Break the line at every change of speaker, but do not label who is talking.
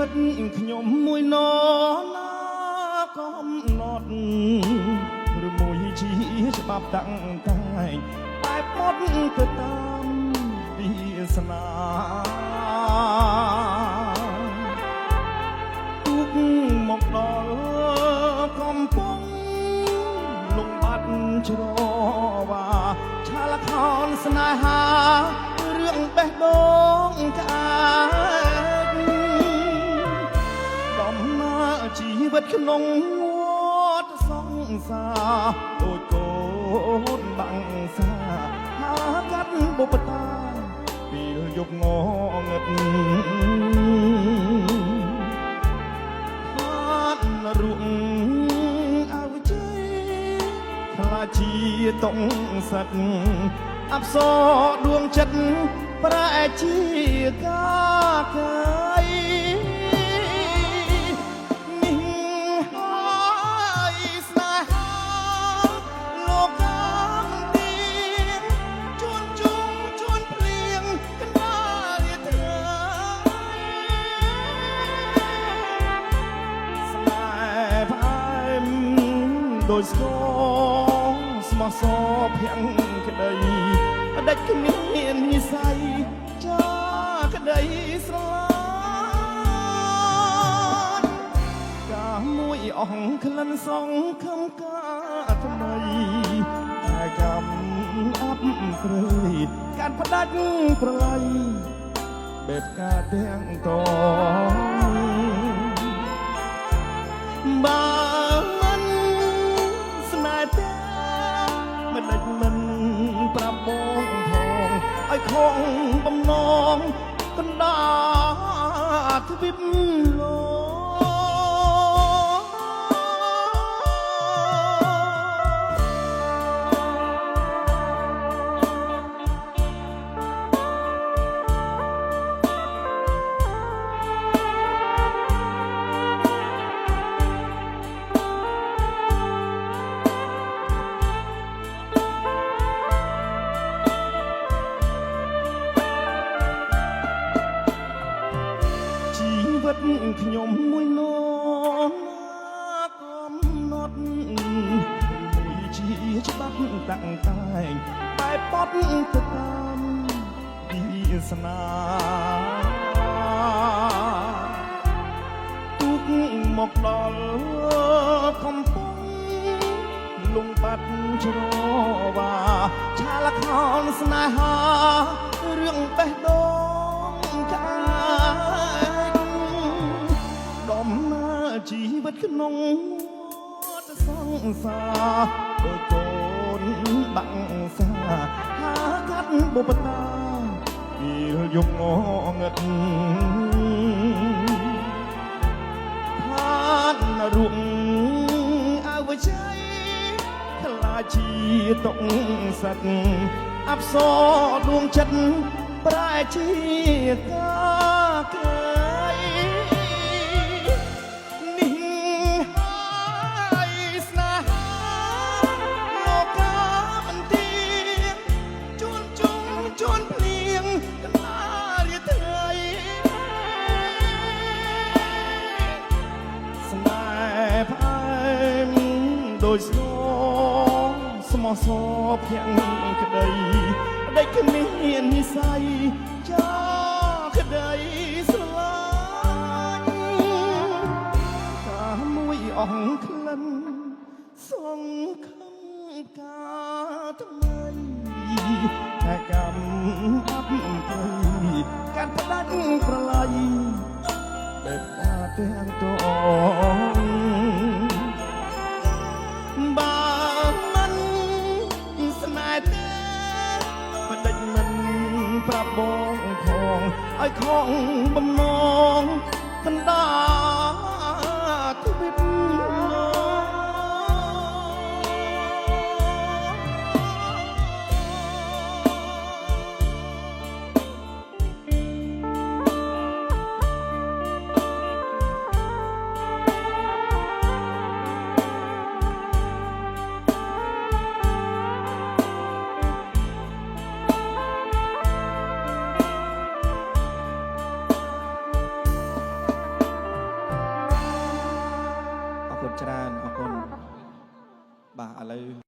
វិតខ្ញុំមួយណណាកំណត់ឬមួយជាច្បាប់តាំងតែងបែបមុតទៅតាមវាសនាទុកមកដល់កំពុងលំបាត់ច្រវាឆាលខោនស្នេហារឿងបេះដូងក្អាកដំណើរជីវិតក្នុងវដ្តសង្សារដូចកូនបាំងសាហាកាត់បុព្វតាពេលយប់ងងឹតហាត់រុងអវជ័យខ្លាចជាតុងសិតអប្សរដួងចិត្តប្រែជាកាកៃនេះហើយស្នេហាលោកកាមទីជួនជុំជួនភ្លៀងកណ្ដាលរាត្រីស្នេហ៍ផ្អែមដោយស្គរស្មោះសរភាំងក្ដីដាច់គ្មាននិស័យចាក្ដីស្រឡាញ់កាមួយអស់ក្លិនសងខំកាថ្មីតែកម្មអាប់ព្រៃការផ្ដាច់ប្រឡ័យបែបការទាំងតបើមិនស្នេហ៍តែមិនដាច់មិនប្រាប់បងផងឲ្យខងបំណងកណ្ដាលទ្វីបលោកខ្ញុំមួយនរកំណត់មួយជាច្បាប់តាំងតែងបែបបត់ទៅតាមវាសនាទុកមកដល់កំពុងលំបាត់ច្រវាឆាលខោនស្នេហារឿងបេះដូងក្អាកដំណើរជីវិតក្នុងវដ្តសង្សារដូចកូនបាំងសាហាកាត់បុព្វតាពេលយប់ងងឹតហាត់រុងអវជ័យខ្លាចជាតុងសិតអប្សរដួងចិត្តប្រែជាកាកៃជួនភ្លៀងកណ្ដាលរាត្រីស្នេហ៍ផ្អែមដូចស្គរស្មោះសរភាំងក្ដីដាច់គ្មាននិស័យចាក្ដីស្រឡាញ់កាមួយអស់ក្លិនសងខំការថ្មីតែកម្មអាប់ព្រៃការផ្ដាច់ប្រឡ័យបែបការទាំងតងបើមិនស្នេហ៍ទេផ្ដាច់មិនប្រាប់បងផងឲ្យខងបំណងកណ្ដាលទ្វីប
ឥឡូវ